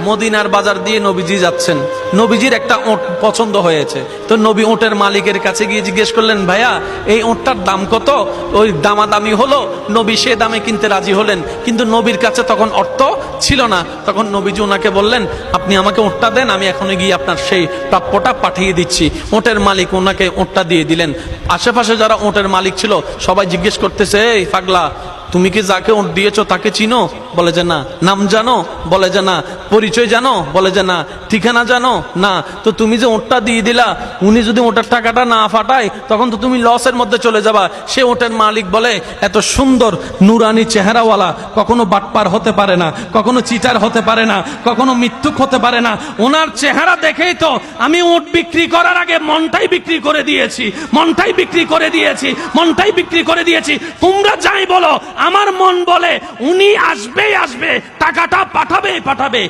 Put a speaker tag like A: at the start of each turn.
A: মদিনার বাজার দিয়ে নবীজি যাচ্ছেন, নবীজির একটা ওট পছন্দ হয়েছে। তো নবী ওটের মালিকের কাছে গিয়ে জিজ্ঞেস করলেন, ভাইয়া এই ওটটার দাম কত? ওই দামাদামি হলো, নবী সে দামে কিনতে রাজি হলেন, কিন্তু নবীর কাছে তখন অর্থ ছিল না। তখন নবীজি ওনাকে বললেন, আপনি আমাকে ওটটা দেন, আমি এখনই গিয়ে আপনার সেই প্রাপ্যটা পাঠিয়ে দিচ্ছি। ওটের মালিক ওনাকে ওটটা দিয়ে দিলেন। আশেপাশে যারা ওটের মালিক ছিল সবাই জিজ্ঞেস করতেছে, এই পাগলা, তুমি কি যাকে ওট দিয়েছো তাকে চিনো? বলে যে না। নাম জানো? বলে যে না। পরিচয় জানো? বলে যে না। ঠিকানা জানো? না। তো তুমি যে ওটটা দিয়ে দিলা, উনি যদি ওটার টাকাটা না ফাটায় তখন তো তুমি লসের মধ্যে চলে যাবা। সে ওটের মালিক বলে, এত সুন্দর নুরানি চেহারাওয়ালা কখনো বাটপার হতে পারে না, কখনো চিটার হতে পারে না, কখনো মিথ্যুক হতে পারে না। ওনার চেহারা দেখেই তো আমি ওট বিক্রি করার আগে মনটাই বিক্রি করে দিয়েছি, মনটাই বিক্রি করে দিয়েছি, মনটাই বিক্রি করে দিয়েছি। তোমরা যাই বলো, আমার মন বলে উনি আসবেই আসবে, টাকাটা পাঠাবেই পাঠাবে।